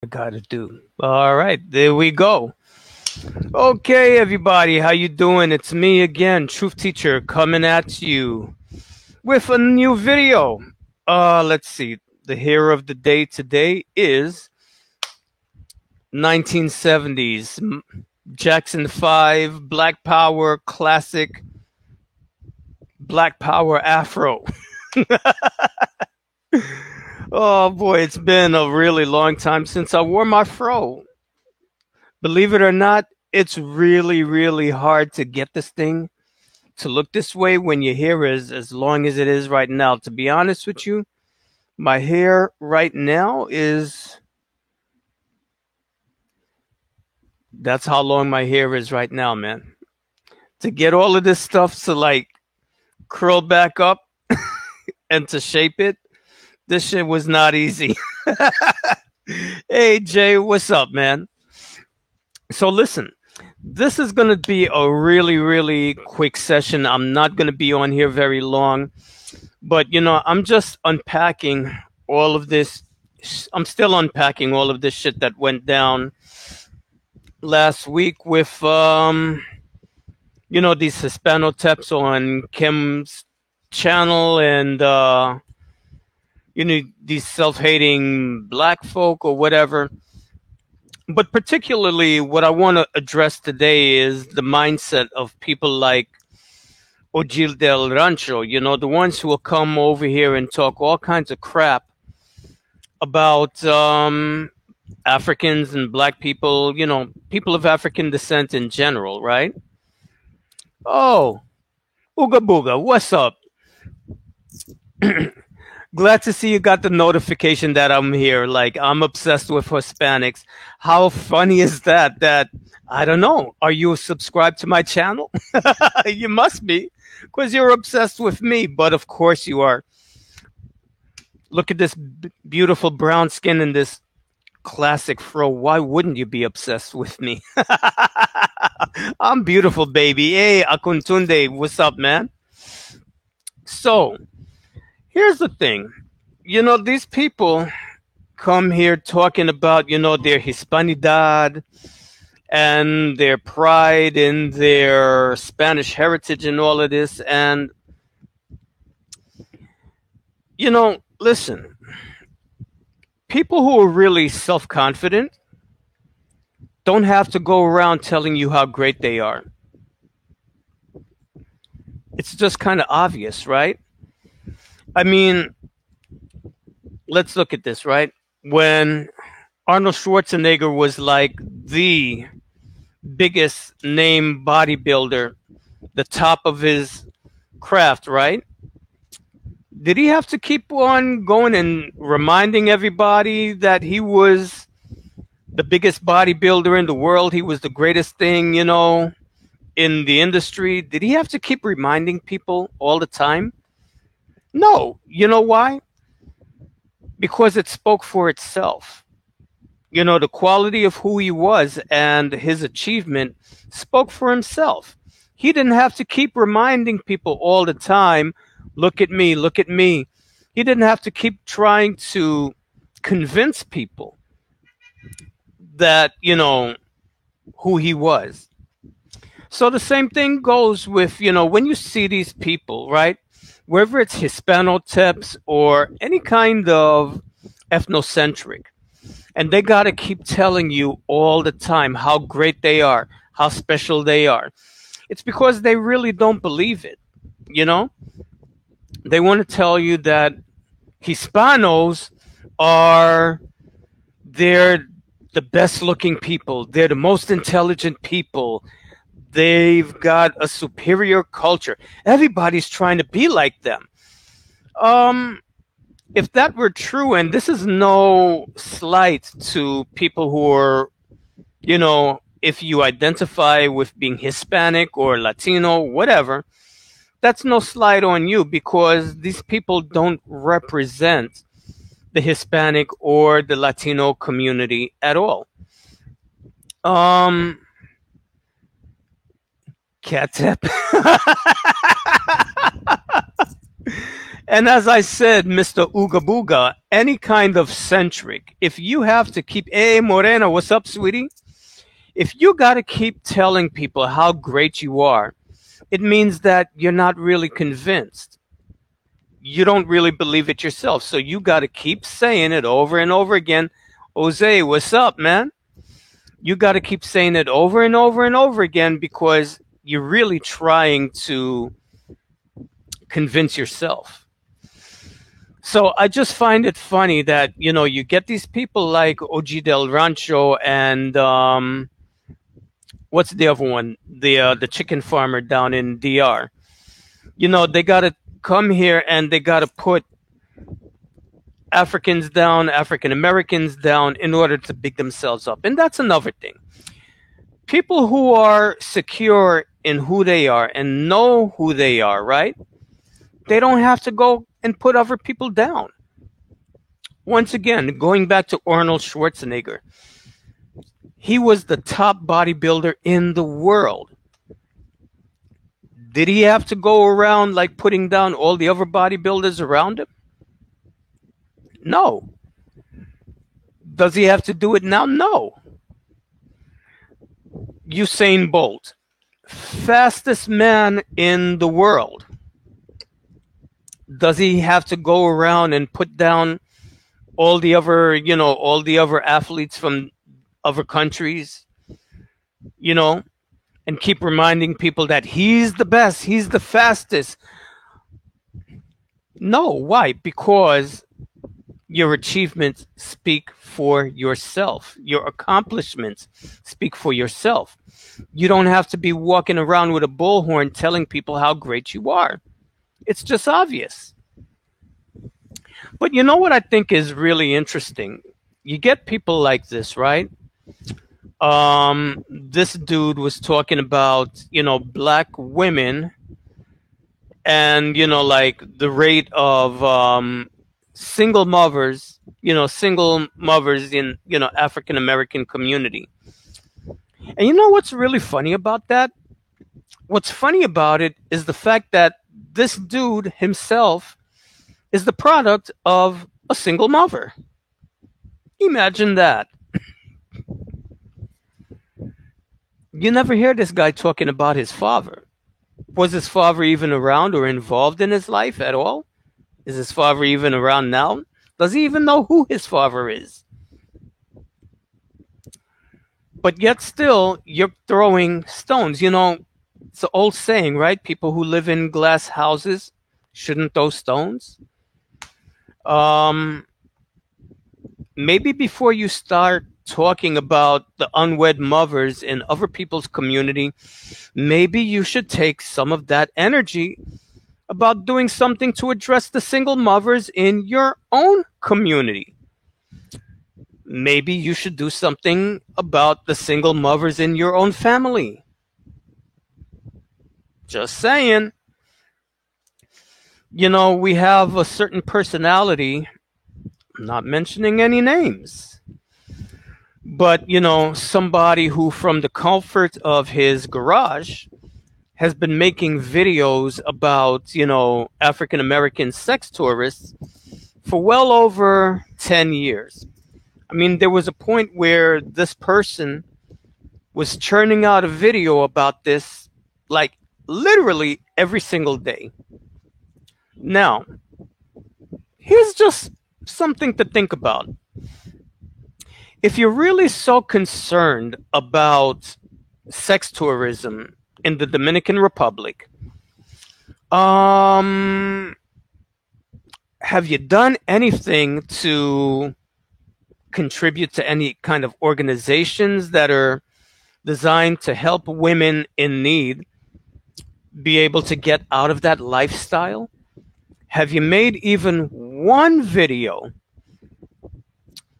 I gotta do. All right, there we go. Okay, everybody, how you doing? It's me again, Truth Teacher, coming at you with a new video. Let's see. The hero of the day today is 1970s Jackson 5 Black Power classic Black Power Afro. Oh boy, it's been a really long time since I wore my fro. Believe it or not, it's really, really hard to get this thing to look this way when your hair is as long as it is right now. To be honest with you, my hair right now is that's how long my hair is right now, man. To get all of this stuff to like curl back up and to shape it, this shit was not easy. Hey Jay, what's up, man? So listen, this is going to be a really, really quick session. I'm not going to be on here very long, but I'm just unpacking all of this. I'm still unpacking all of this shit that went down last week with, these Hispano taps on Kim's channel and, these self hating black folk or whatever. But particularly, what I want to address today is the mindset of people like Ojil del Rancho, the ones who will come over here and talk all kinds of crap about Africans and black people, people of African descent in general, right? Oh, Ooga Booga, what's up? Glad to see you got the notification that I'm here. Like, I'm obsessed with Hispanics. How funny is that? That, I don't know. Are you subscribed to my channel? You must be, because you're obsessed with me. But of course you are. Look at this beautiful brown skin and this classic fro. Why wouldn't you be obsessed with me? I'm beautiful, baby. Hey, Akuntunde, what's up, man? So, here's the thing. These people come here talking about, their Hispanidad and their pride in their Spanish heritage and all of this. And, listen, people who are really self confident don't have to go around telling you how great they are. It's just kind of obvious, right? I mean, let's look at this, right? When Arnold Schwarzenegger was like the biggest name bodybuilder, the top of his craft, right? Did he have to keep on going and reminding everybody that he was the biggest bodybuilder in the world? He was the greatest thing, in the industry. Did he have to keep reminding people all the time? No. You know why? Because it spoke for itself. The quality of who he was and his achievement spoke for himself. He didn't have to keep reminding people all the time, look at me, look at me. He didn't have to keep trying to convince people that, who he was. So the same thing goes with, when you see these people, right? Whether it's Hispano tips or any kind of ethnocentric, and they got to keep telling you all the time how great they are, how special they are. It's because they really don't believe it, They want to tell you that Hispanos are they're the best looking people, they're the most intelligent people, they've got a superior culture. Everybody's trying to be like them. If that were true, and this is no slight to people who are, if you identify with being Hispanic or Latino, whatever, that's no slight on you because these people don't represent the Hispanic or the Latino community at all. Cat tip. And as I said, Mr. Ooga Booga, any kind of centric, if you have to keep, hey, Morena, what's up, sweetie? If you got to keep telling people how great you are, it means that you're not really convinced. You don't really believe it yourself. So you got to keep saying it over and over again. Jose, what's up, man? You got to keep saying it over and over and over again because you're really trying to convince yourself. So I just find it funny that, you get these people like OG Del Rancho and what's the other one? The chicken farmer down in DR. They got to come here and they got to put Africans down, African Americans down in order to big themselves up. And that's another thing. People who are secure in who they are and know who they are, right? They don't have to go and put other people down. Once again, going back to Arnold Schwarzenegger, he was the top bodybuilder in the world. Did he have to go around like putting down all the other bodybuilders around him? No. Does he have to do it now? No. Usain Bolt, fastest man in the world. Does he have to go around and put down all the other athletes from other countries, and keep reminding people that he's the best, he's the fastest? No. Why? Because your achievements speak for yourself. Your accomplishments speak for yourself. You don't have to be walking around with a bullhorn telling people how great you are. It's just obvious. But you know what I think is really interesting? You get people like this, right? This dude was talking about, black women and, like the rate of single mothers in, African American community. And you know what's really funny about that? What's funny about it is the fact that this dude himself is the product of a single mother. Imagine that. You never hear this guy talking about his father. Was his father even around or involved in his life at all? Is his father even around now? Does he even know who his father is? But yet still, you're throwing stones. It's an old saying, right? People who live in glass houses shouldn't throw stones. Maybe before you start talking about the unwed mothers in other people's community, maybe you should take some of that energy about doing something to address the single mothers in your own community. Maybe you should do something about the single mothers in your own family. Just saying. We have a certain personality, I'm not mentioning any names, but, somebody who from the comfort of his garage has been making videos about, African American sex tourists for well over 10 years. I mean, there was a point where this person was churning out a video about this, like literally every single day. Now, here's just something to think about. If you're really so concerned about sex tourism in the Dominican Republic, have you done anything to contribute to any kind of organizations that are designed to help women in need be able to get out of that lifestyle? Have you made even one video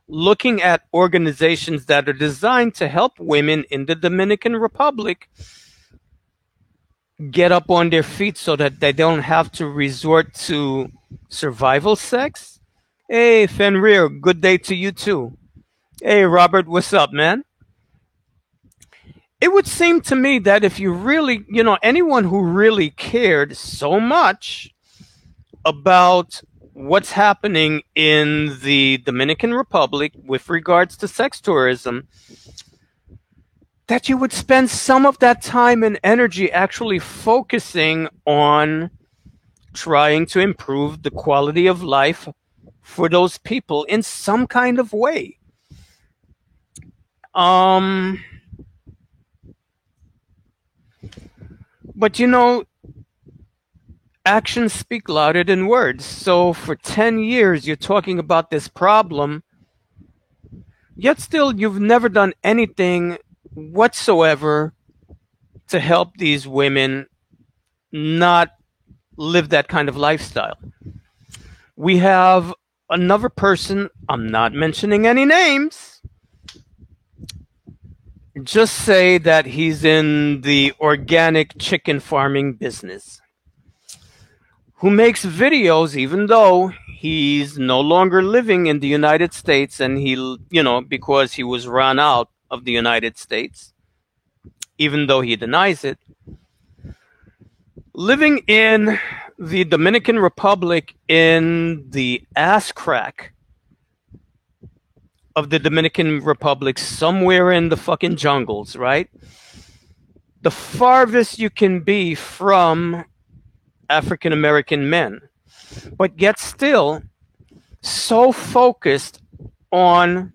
looking at organizations that are designed to help women in the Dominican Republic get up on their feet so that they don't have to resort to survival sex? Hey, Fenrir, good day to you too. Hey, Robert, what's up, man? It would seem to me that if you really, anyone who really cared so much about what's happening in the Dominican Republic with regards to sex tourism, that you would spend some of that time and energy actually focusing on trying to improve the quality of life for those people in some kind of way. But actions speak louder than words. So for 10 years, you're talking about this problem, yet still you've never done anything whatsoever to help these women not live that kind of lifestyle. We have another person, I'm not mentioning any names, just say that he's in the organic chicken farming business, who makes videos even though he's no longer living in the United States, and because he was run out of the United States, even though he denies it, living in the Dominican Republic in the ass crack of the Dominican Republic, somewhere in the fucking jungles, right? The farthest you can be from African American men, but yet still so focused on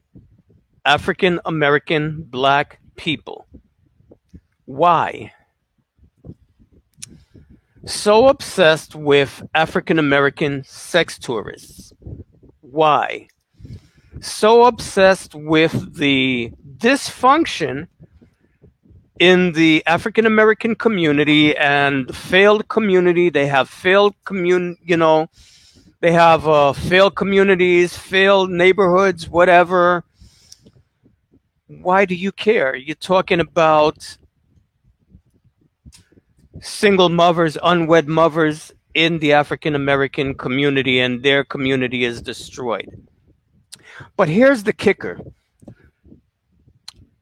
African American black people. Why? So obsessed with African American sex tourists. Why? So obsessed with the dysfunction in the African American community and failed community. They have failed they have failed communities, failed neighborhoods, whatever. Why do you care? You're talking about single mothers, unwed mothers in the African American community, and their community is destroyed. But here's the kicker.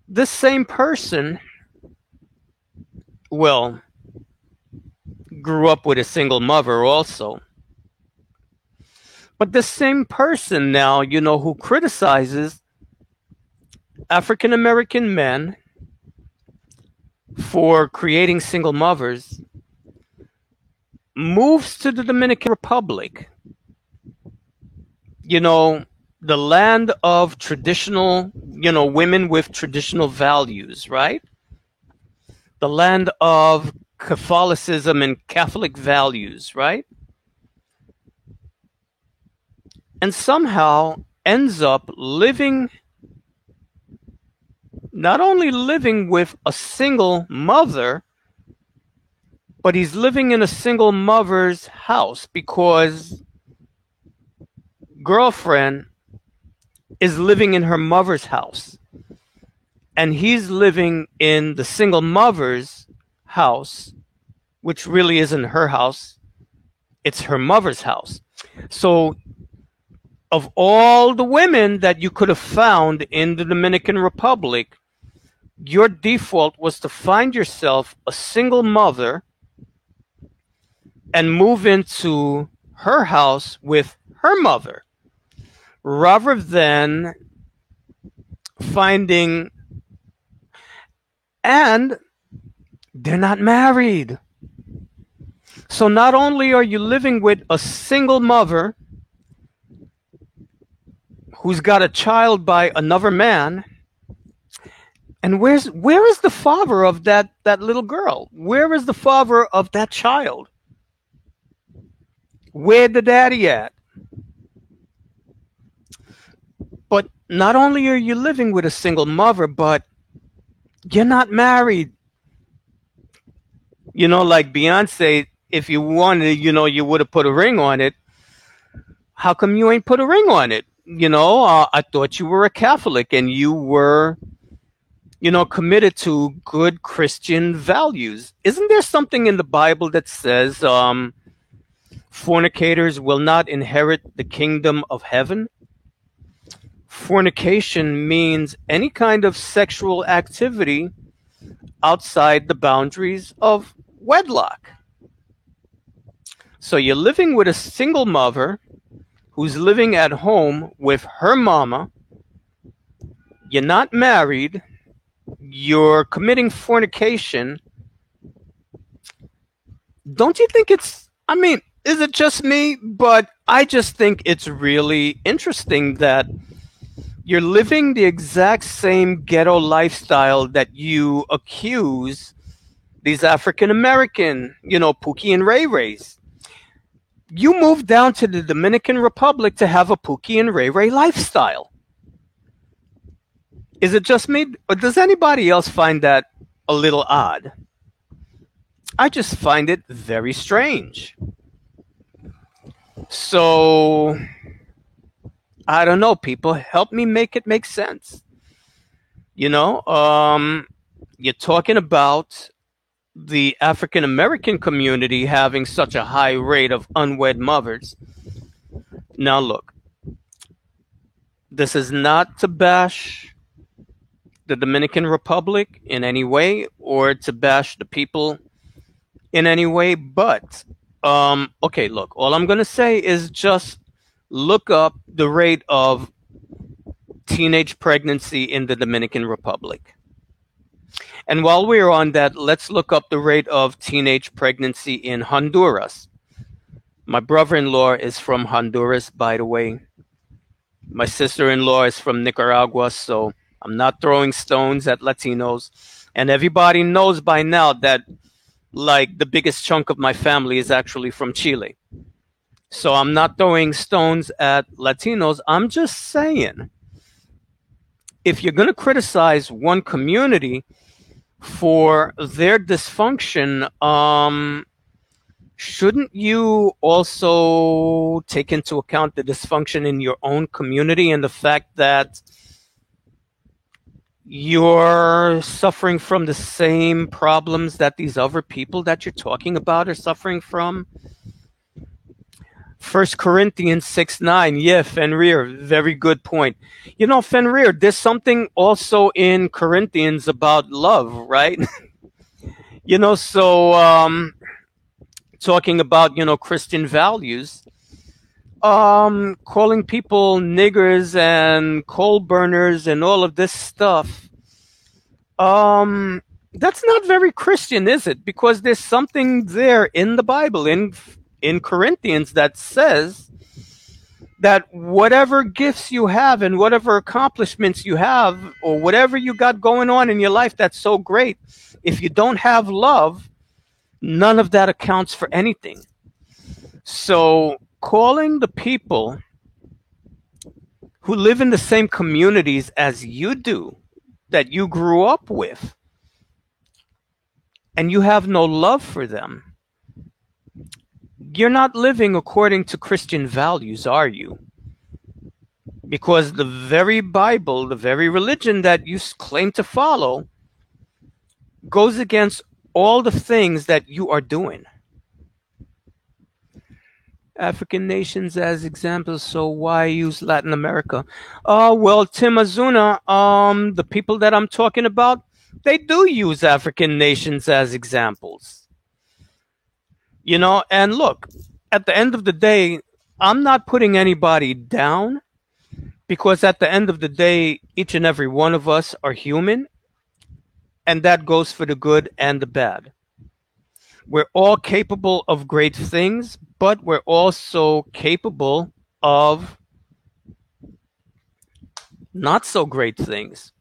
This same person, grew up with a single mother also. But this same person now, who criticizes African American men for creating single mothers, moves to the Dominican Republic, the land of traditional, women with traditional values, right? The land of Catholicism and Catholic values, right? And somehow ends up not only living with a single mother, but he's living in a single mother's house because girlfriend is living in her mother's house, and he's living in the single mother's house, which really isn't her house, it's her mother's house. So of all the women that you could have found in the Dominican Republic, your default was to find yourself a single mother and move into her house with her mother, rather than finding, and they're not married. So not only are you living with a single mother who's got a child by another man, and where is the father of that little girl? Where is the father of that child? Where the daddy at? But not only are you living with a single mother, but you're not married. Like Beyonce, if you wanted, you would have put a ring on it. How come you ain't put a ring on it? I thought you were a Catholic and you were, committed to good Christian values. Isn't there something in the Bible that says fornicators will not inherit the kingdom of heaven? Fornication means any kind of sexual activity outside the boundaries of wedlock. So you're living with a single mother who's living at home with her mama. You're not married. You're committing fornication. Don't you think I mean, is it just me? But I just think it's really interesting that you're living the exact same ghetto lifestyle that you accuse these African American, Pookie and Ray Rays. You moved down to the Dominican Republic to have a Pookie and Ray Ray lifestyle. Is it just me, or does anybody else find that a little odd? I just find it very strange. So, I don't know, people, help me make it make sense. You're talking about the African American community having such a high rate of unwed mothers. Now, look, this is not to bash the Dominican Republic in any way or to bash the people in any way, but okay, look, all I'm going to say is just look up the rate of teenage pregnancy in the Dominican Republic. And while we're on that, let's look up the rate of teenage pregnancy in Honduras. My brother-in-law is from Honduras, by the way. My sister-in-law is from Nicaragua, so I'm not throwing stones at Latinos. And everybody knows by now that, like, the biggest chunk of my family is actually from Chile. So I'm not throwing stones at Latinos. I'm just saying, if you're going to criticize one community for their dysfunction, shouldn't you also take into account the dysfunction in your own community and the fact that you're suffering from the same problems that these other people that you're talking about are suffering from? 1 Corinthians 6:9. Yeah, Fenrir, very good point. Fenrir, there's something also in Corinthians about love, right? Talking about, Christian values, calling people niggers and coal burners and all of this stuff. That's not very Christian, is it? Because there's something there in the Bible, in Corinthians, that says that whatever gifts you have and whatever accomplishments you have or whatever you got going on in your life that's so great, if you don't have love, none of that accounts for anything. So calling the people who live in the same communities as you do, that you grew up with, and you have no love for them, you're not living according to Christian values, are you? Because the very Bible, the very religion that you claim to follow, goes against all the things that you are doing. African nations as examples, so why use Latin America? Well, Tim Azuna, the people that I'm talking about, they do use African nations as examples. And look, at the end of the day, I'm not putting anybody down, because at the end of the day, each and every one of us are human, and that goes for the good and the bad. We're all capable of great things, but we're also capable of not so great things.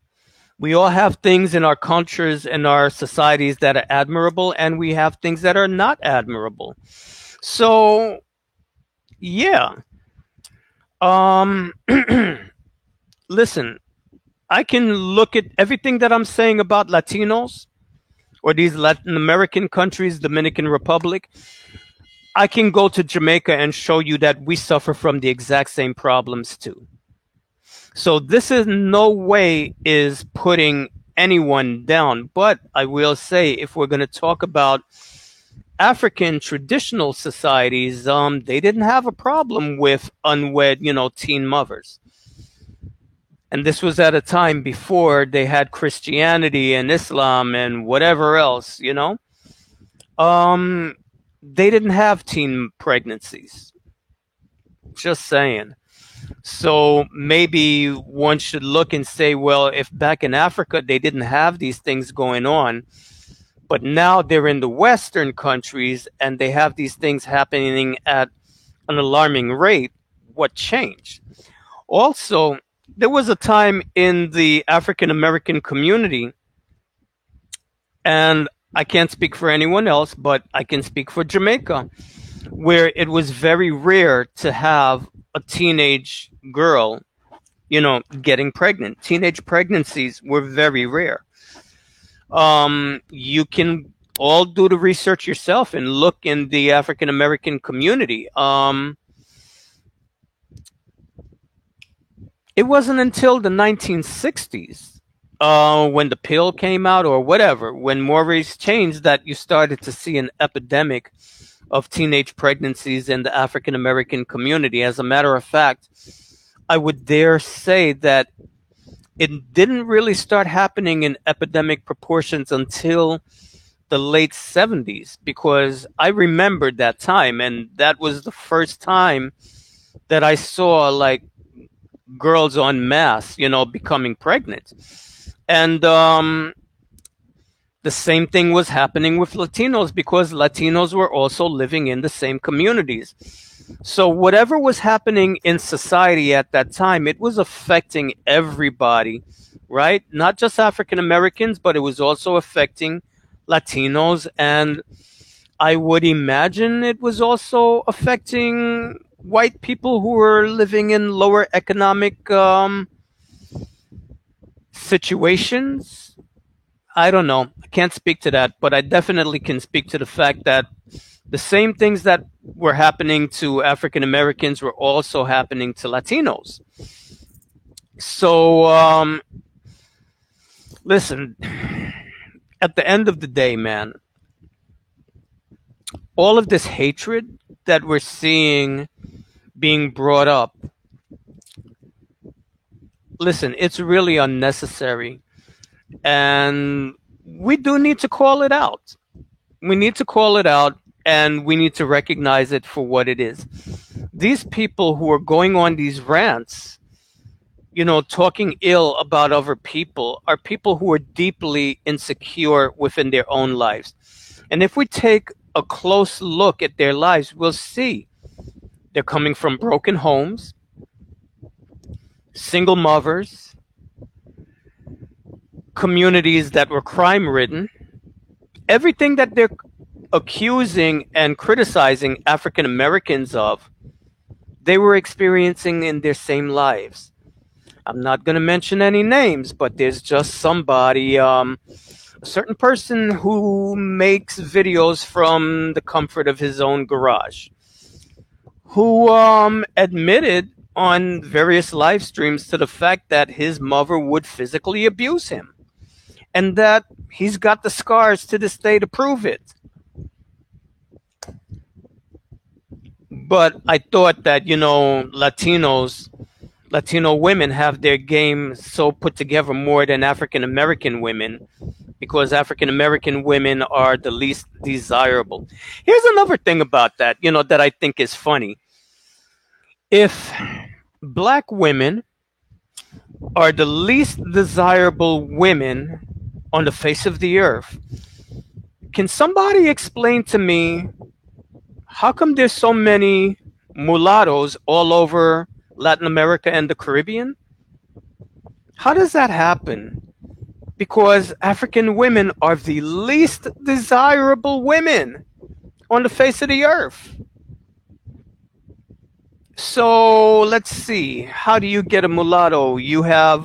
We all have things in our cultures and our societies that are admirable, and we have things that are not admirable. So, yeah. Listen, I can look at everything that I'm saying about Latinos or these Latin American countries, Dominican Republic. I can go to Jamaica and show you that we suffer from the exact same problems too. So this is no way is putting anyone down, but I will say, if we're going to talk about African traditional societies, they didn't have a problem with unwed, teen mothers. And this was at a time before they had Christianity and Islam and whatever else, they didn't have teen pregnancies. Just saying. So maybe one should look and say, well, if back in Africa they didn't have these things going on, but now they're in the Western countries and they have these things happening at an alarming rate, what changed? Also, there was a time in the African American community, and I can't speak for anyone else, but I can speak for Jamaica, where it was very rare to have a teenage girl, getting pregnant. Teenage pregnancies were very rare. You can all do the research yourself and look in the African American community. It wasn't until the 1960s, when the pill came out or whatever, when mores changed, that you started to see an epidemic of teenage pregnancies in the African American community. As a matter of fact, I would dare say that it didn't really start happening in epidemic proportions until the late 70s, because I remembered that time, and that was the first time that I saw like girls en masse, becoming pregnant. And the same thing was happening with Latinos, because Latinos were also living in the same communities. So whatever was happening in society at that time, it was affecting everybody, right? Not just African Americans, but it was also affecting Latinos. And I would imagine it was also affecting white people who were living in lower economic situations. I don't know. I can't speak to that, but I definitely can speak to the fact that the same things that were happening to African Americans were also happening to Latinos. So, listen, at the end of the day, man, all of this hatred that we're seeing being brought up, listen, it's really unnecessary. And we do need to call it out. We need to call it out, and we need to recognize it for what it is. These people who are going on these rants, talking ill about other people, are people who are deeply insecure within their own lives. And if we take a close look at their lives, we'll see they're coming from broken homes, single mothers, communities that were crime-ridden. Everything that they're accusing and criticizing African Americans of, they were experiencing in their same lives. I'm not going to mention any names, but there's just somebody, a certain person who makes videos from the comfort of his own garage, who admitted on various live streams to the fact that his mother would physically abuse him, and that he's got the scars to this day to prove it. But I thought that, Latino women have their game so put together more than African American women, because African American women are the least desirable. Here's another thing about that, that I think is funny. If black women are the least desirable women on the face of the earth, can somebody explain to me how come there's so many mulattoes all over Latin America and the Caribbean? How does that happen? Because African women are the least desirable women on the face of the earth. So let's see. How do you get a mulatto? You have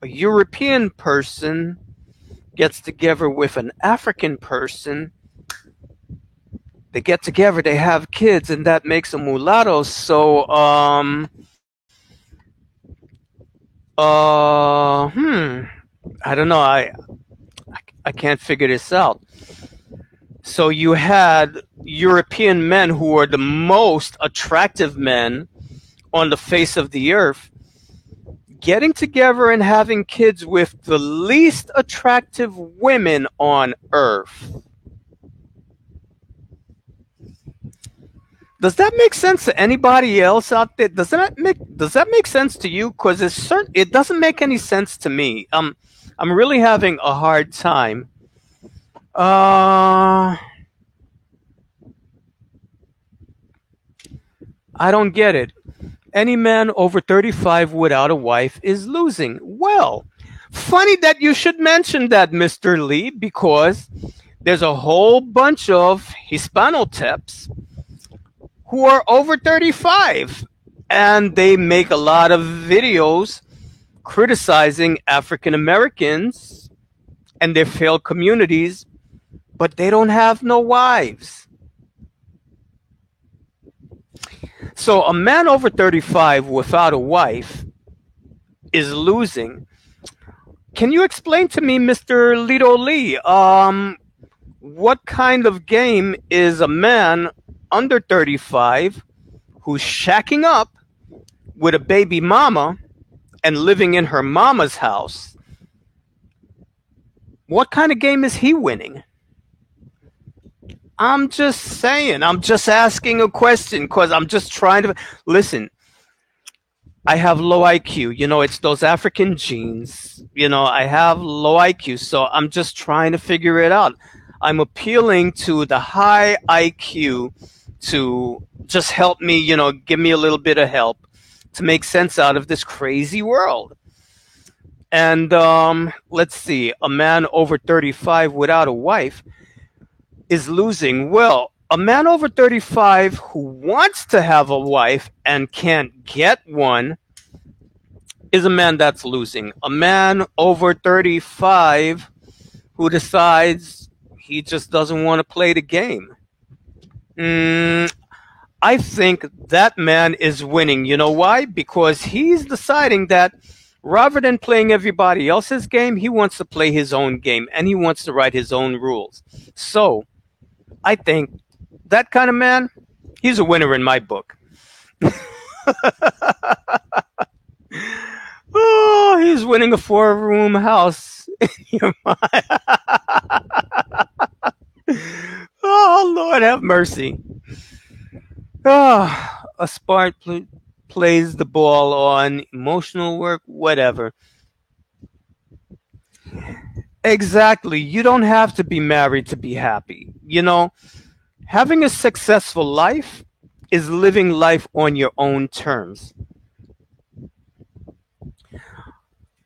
a European person gets together with an African person. They get together, they have kids, and that makes a mulatto. So, I don't know. I can't figure this out. So you had European men who are the most attractive men on the face of the earth getting together and having kids with the least attractive women on earth. Does that make sense to anybody else out there? Does that make sense to you? Because it doesn't make any sense to me. I'm really having a hard time. Uh, I don't get it. Any man over 35 without a wife is losing. Well, funny that you should mention that, Mr. Lee, because there's a whole bunch of Hispanoteps who are over 35, and they make a lot of videos criticizing African Americans and their failed communities, but they don't have no wives. So a man over 35 without a wife is losing. Can you explain to me, Mr. Lito Lee, what kind of game is a man under 35 who's shacking up with a baby mama and living in her mama's house? What kind of game is he winning? I'm just saying. I'm just asking a question because I'm just trying to listen. I have low IQ. It's those African genes. I have low IQ, so I'm just trying to figure it out. I'm appealing to the high IQ to just help me, give me a little bit of help to make sense out of this crazy world. And let's see, a man over 35 without a wife is losing. Well, a man over 35 who wants to have a wife and can't get one is a man that's losing. A man over 35 who decides he just doesn't want to play the game. I think that man is winning. You know why? Because he's deciding that rather than playing everybody else's game, he wants to play his own game and he wants to write his own rules. So I think that kind of man, he's a winner in my book. Oh, he's winning a 4-room house in your mind. Oh, Lord have mercy. A smart plays the ball on emotional work, whatever. Exactly. You don't have to be married to be happy. Having a successful life is living life on your own terms.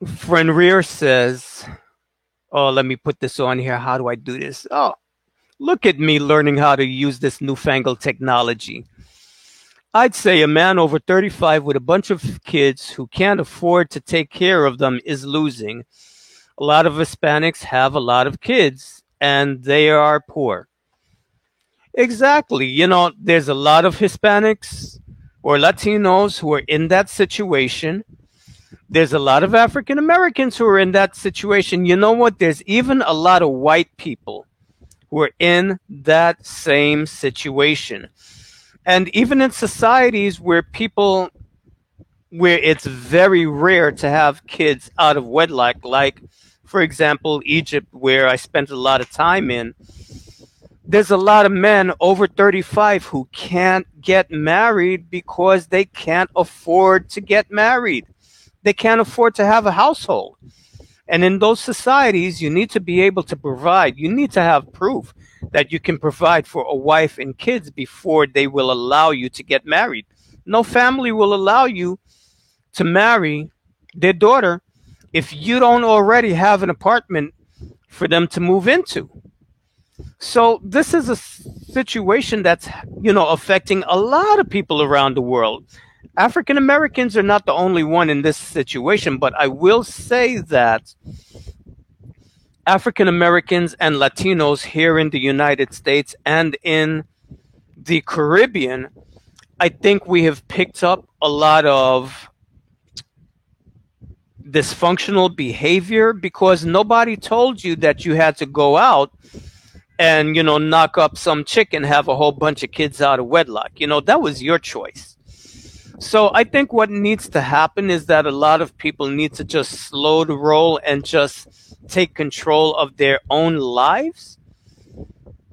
Friend Rear says, oh, let me put this on here. How do I do this? Oh, look at me learning how to use this newfangled technology. I'd say a man over 35 with a bunch of kids who can't afford to take care of them is losing. A lot of Hispanics have a lot of kids and they are poor. Exactly. There's a lot of Hispanics or Latinos who are in that situation. There's a lot of African Americans who are in that situation. You know what? There's even a lot of white people who are in that same situation. And even in societies where it's very rare to have kids out of wedlock, like, for example, Egypt, where I spent a lot of time in, there's a lot of men over 35 who can't get married because they can't afford to get married. They can't afford to have a household. And in those societies, you need to be able to provide. You need to have proof that you can provide for a wife and kids before they will allow you to get married. No family will allow you to marry their daughter if you don't already have an apartment for them to move into. So this is a situation that's, affecting a lot of people around the world. African Americans are not the only one in this situation, but I will say that African Americans and Latinos here in the United States and in the Caribbean, I think we have picked up a lot of dysfunctional behavior because nobody told you that you had to go out and, knock up some chick and have a whole bunch of kids out of wedlock. That was your choice. So I think what needs to happen is that a lot of people need to just slow the roll and just take control of their own lives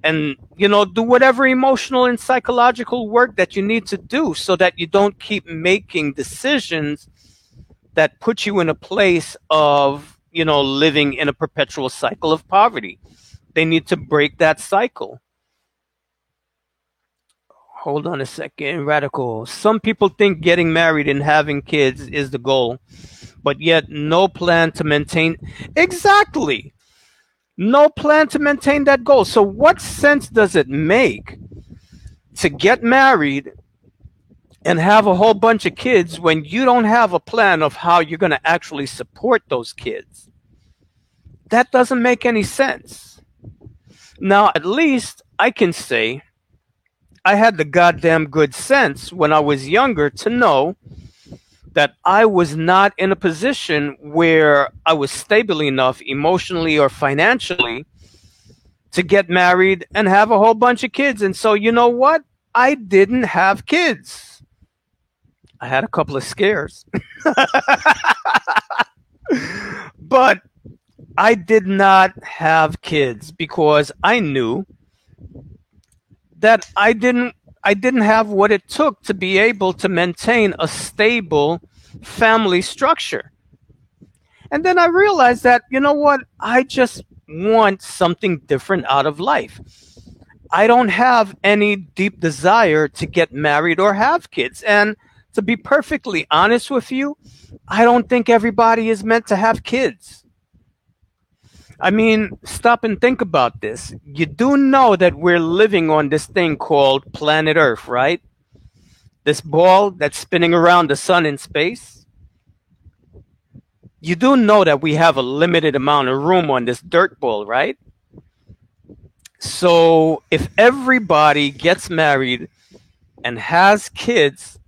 and do whatever emotional and psychological work that you need to do so that you don't keep making decisions that put you in a place of living in a perpetual cycle of poverty. They need to break that cycle. Hold on a second. Radical. Some people think getting married and having kids is the goal, but yet no plan to maintain. Exactly. No plan to maintain that goal. So what sense does it make to get married and have a whole bunch of kids when you don't have a plan of how you're going to actually support those kids? That doesn't make any sense. Now, at least I can say I had the goddamn good sense when I was younger to know that I was not in a position where I was stable enough emotionally or financially to get married and have a whole bunch of kids. And so, you know what? I didn't have kids. I had a couple of scares. But I did not have kids because I knew that I didn't have what it took to be able to maintain a stable family structure. And then I realized that, you know what? I just want something different out of life. I don't have any deep desire to get married or have kids. And to be perfectly honest with you, I don't think everybody is meant to have kids. I mean, stop and think about this. You do know that we're living on this thing called planet Earth, right? This ball that's spinning around the sun in space. You do know that we have a limited amount of room on this dirt ball, right? So if everybody gets married and has kids,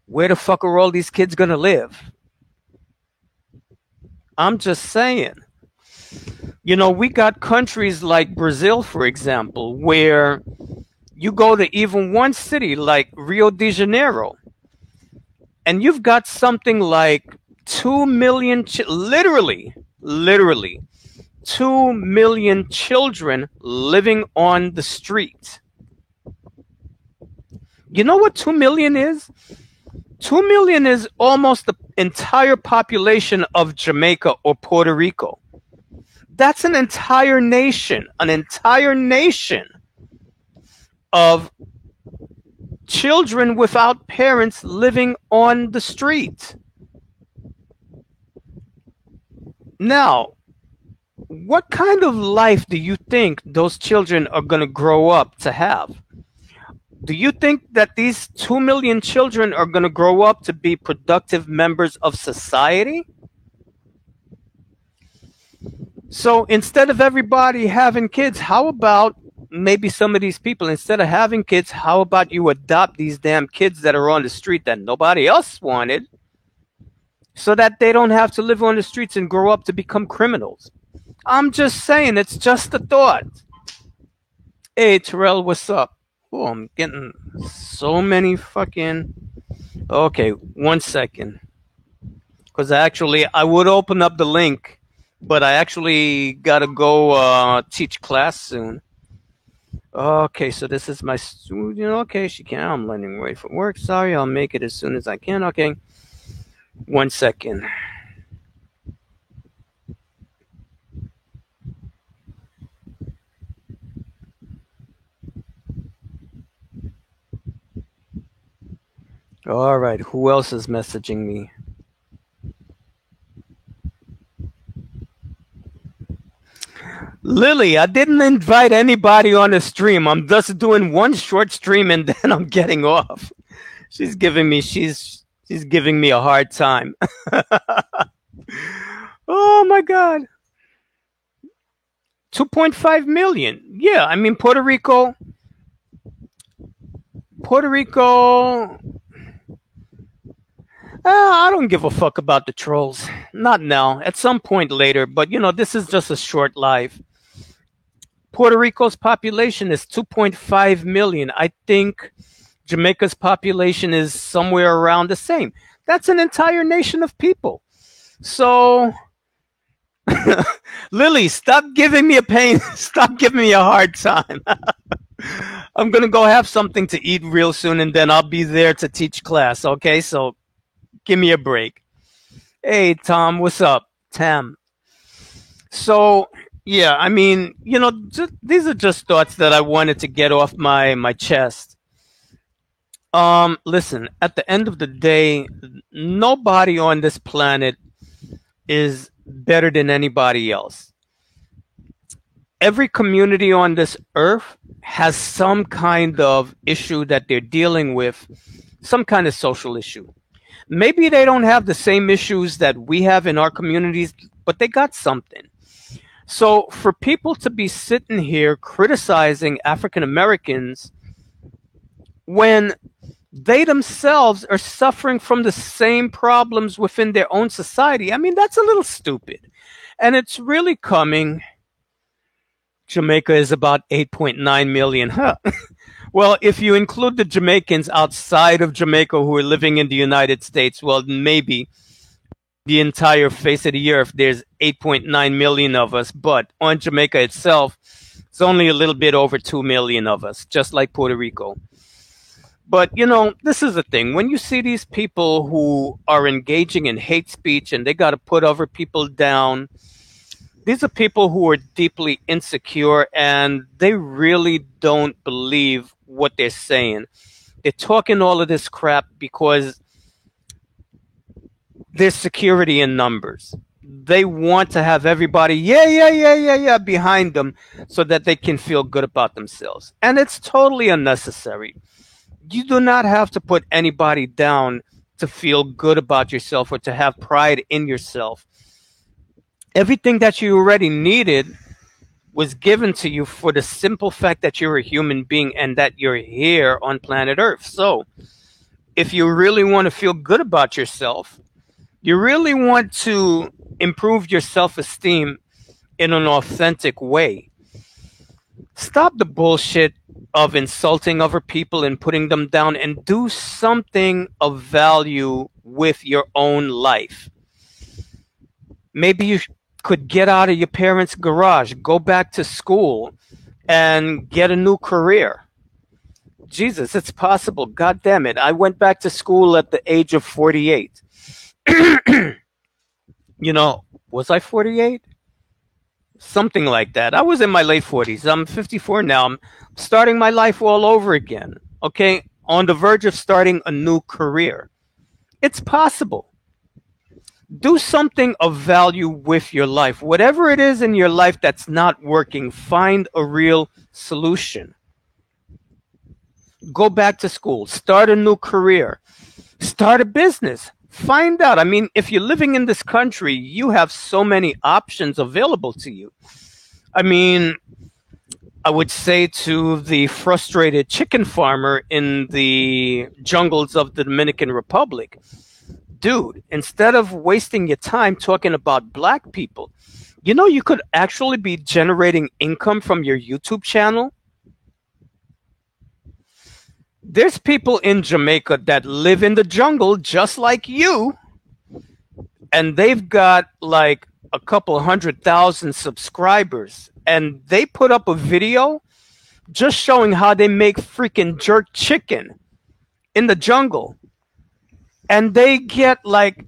where the fuck are all these kids gonna live? I'm just saying. We got countries like Brazil, for example, where you go to even one city like Rio de Janeiro, and you've got something like 2 million, literally 2 million children living on the street. You know what 2 million is? 2 million is almost the entire population of Jamaica or Puerto Rico. That's an entire nation of children without parents living on the street. Now, what kind of life do you think those children are going to grow up to have? Do you think that these 2 million children are going to grow up to be productive members of society? So instead of everybody having kids, how about maybe some of these people, instead of having kids, how about you adopt these damn kids that are on the street that nobody else wanted, so that they don't have to live on the streets and grow up to become criminals? I'm just saying, it's just a thought. Hey, Terrell, what's up? Oh, I'm getting so many fucking... Okay, 1 second. Because I would open up the link, but I actually got to go teach class soon. Okay, so this is my student. Okay, she can. I'm learning away from work. Sorry, I'll make it as soon as I can. Okay, 1 second. All right, who else is messaging me? Lily, I didn't invite anybody on the stream. I'm just doing one short stream and then I'm getting off. She's giving me a hard time. Oh my God. 2.5 million. Yeah, I mean Puerto Rico. I don't give a fuck about the trolls. Not now. At some point later. But this is just a short live. Puerto Rico's population is 2.5 million. I think Jamaica's population is somewhere around the same. That's an entire nation of people. So Lily, stop giving me a pain. Stop giving me a hard time. I'm going to go have something to eat real soon, and then I'll be there to teach class. Okay, so give me a break. Hey, Tom, what's up? Tam. So, yeah, I mean, these are just thoughts that I wanted to get off my chest. Listen, at the end of the day, nobody on this planet is better than anybody else. Every community on this earth has some kind of issue that they're dealing with, some kind of social issue. Maybe they don't have the same issues that we have in our communities, but they got something. So for people to be sitting here criticizing African Americans when they themselves are suffering from the same problems within their own society, I mean, that's a little stupid. And it's really coming. Jamaica is about 8.9 million. Huh. Well, if you include the Jamaicans outside of Jamaica who are living in the United States, well, maybe the entire face of the earth, there's 8.9 million of us. But on Jamaica itself, it's only a little bit over 2 million of us, just like Puerto Rico. But, this is the thing. When you see these people who are engaging in hate speech and they got to put other people down, these are people who are deeply insecure and they really don't believe what they're saying. They're talking all of this crap because there's security in numbers. They want to have everybody, yeah, behind them so that they can feel good about themselves. And it's totally unnecessary. You do not have to put anybody down to feel good about yourself or to have pride in yourself. Everything that you already needed was given to you for the simple fact that you're a human being and that you're here on planet Earth. So if you really want to feel good about yourself, you really want to improve your self-esteem in an authentic way, stop the bullshit of insulting other people and putting them down and do something of value with your own life. Maybe you could get out of your parents' garage, go back to school, and get a new career. Jesus, it's possible. God damn it. I went back to school at the age of 48. Was I 48? Something like that. I was in my late 40s. I'm 54 now. I'm starting my life all over again. Okay? On the verge of starting a new career. It's possible. Do something of value with your life. Whatever it is in your life that's not working, find a real solution. Go back to school. Start a new career. Start a business. Find out. I mean, if you're living in this country, you have so many options available to you. I mean, I would say to the frustrated chicken farmer in the jungles of the Dominican Republic, dude, instead of wasting your time talking about black people, you could actually be generating income from your YouTube channel. There's people in Jamaica that live in the jungle just like you, and they've got like a couple 100,000 subscribers, and they put up a video just showing how they make freaking jerk chicken in the jungle. And they get like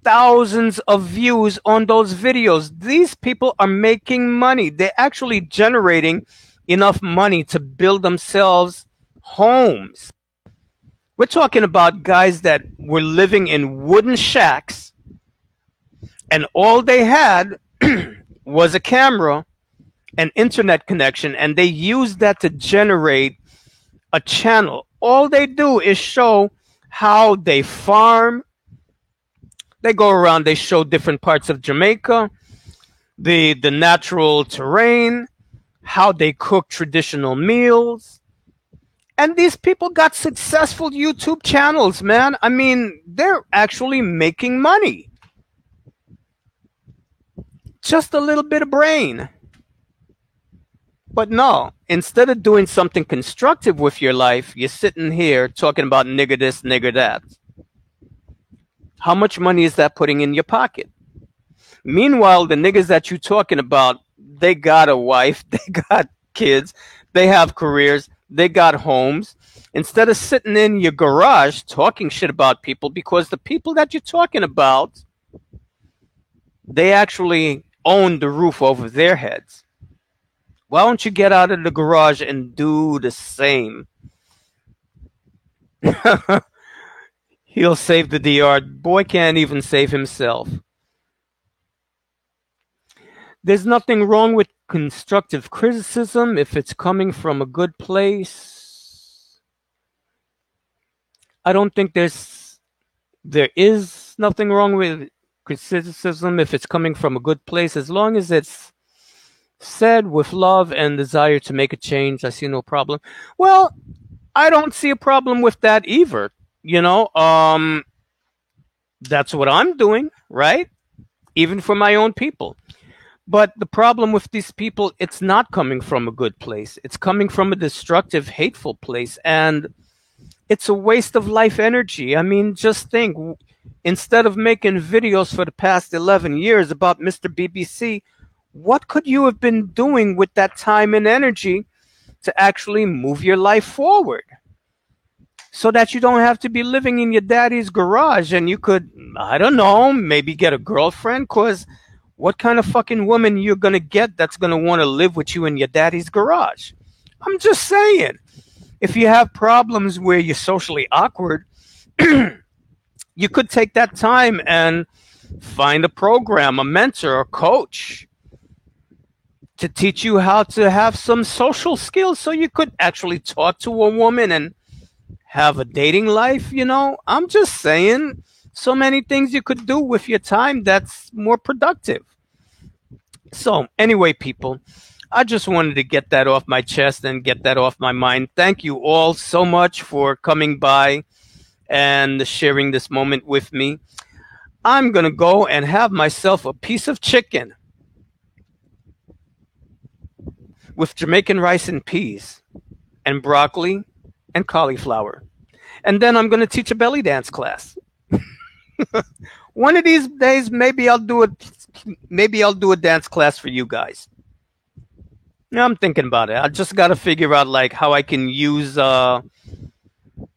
thousands of views on those videos. These people are making money. They're actually generating enough money to build themselves homes. We're talking about guys that were living in wooden shacks and all they had was a camera and internet connection, and they used that to generate a channel. All they do is show how they farm. They go around, they show different parts of Jamaica, the natural terrain, how they cook traditional meals. And these people got successful YouTube channels, man. I mean, they're actually making money. Just a little bit of brain. But no, instead of doing something constructive with your life, you're sitting here talking about nigger this, nigger that. How much money is that putting in your pocket? Meanwhile, the niggas that you talking about, they got a wife, they got kids, they have careers, they got homes. Instead of sitting in your garage talking shit about people, because the people that you're talking about, they actually own the roof over their heads. Why don't you get out of the garage and do the same? He'll save the DR. Boy can't even save himself. There's nothing wrong with constructive criticism if it's coming from a good place. I don't think there is nothing wrong with criticism if it's coming from a good place, as long as it's said with love and desire to make a change. I see no problem. Well, I don't see a problem with that either. You know, that's what I'm doing, right? Even for my own people. But the problem with these people, it's not coming from a good place. It's coming from a destructive, hateful place. And it's a waste of life energy. I mean, just think, instead of making videos for the past 11 years about Mr. BBC, what could you have been doing with that time and energy to actually move your life forward? So that you don't have to be living in your daddy's garage and you could, I don't know, maybe get a girlfriend, because what kind of fucking woman you're going to get that's going to want to live with you in your daddy's garage? I'm just saying. If you have problems where you're socially awkward, you could take that time and find a program, a mentor, a coach to teach you how to have some social skills so you could actually talk to a woman and have a dating life, you know? I'm just saying, so many things you could do with your time that's more productive. So anyway, people, I just wanted to get that off my chest and get that off my mind. Thank you all so much for coming by and sharing this moment with me. I'm going to go and have myself a piece of chicken with Jamaican rice and peas and broccoli and cauliflower. And then I'm going to teach a belly dance class. One of these days, maybe I'll do a dance class for you guys. Yeah, I'm thinking about it. I just got to figure out like how I can use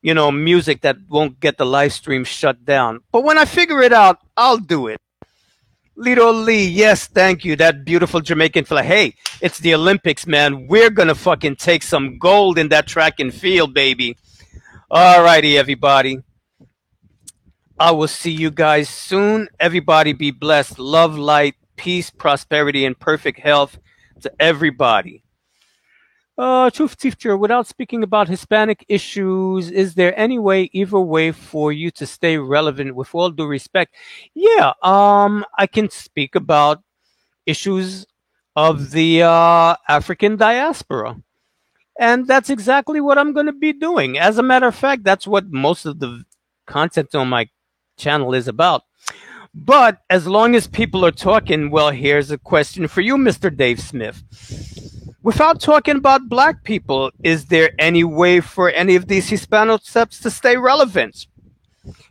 music that won't get the live stream shut down. But when I figure it out, I'll do it. Lido Lee, yes, thank you. That beautiful Jamaican flag. Hey, it's the Olympics, man. We're going to fucking take some gold in that track and field, baby. All righty, everybody. I will see you guys soon. Everybody be blessed. Love, light, peace, prosperity, and perfect health to everybody. Truth teacher, without speaking about Hispanic issues, is there any way, either way, for you to stay relevant? With all due respect, yeah, I can speak about issues of the African diaspora. And that's exactly what I'm going to be doing. As a matter of fact, that's what most of the content on my channel is about. But as long as people are talking, well, here's a question for you, Mr. Dave Smith. Without talking about black people, is there any way for any of these Hispanoceps to stay relevant?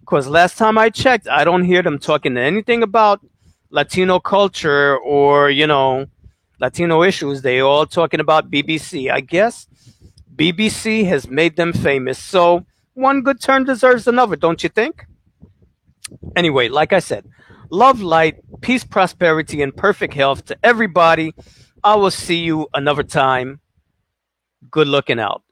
Because last time I checked, I don't hear them talking anything about Latino culture or, Latino issues. They all talking about BBC. I guess BBC has made them famous. So one good turn deserves another, don't you think? Anyway, like I said, love, light, peace, prosperity, and perfect health to everybody. I will see you another time. Good looking out.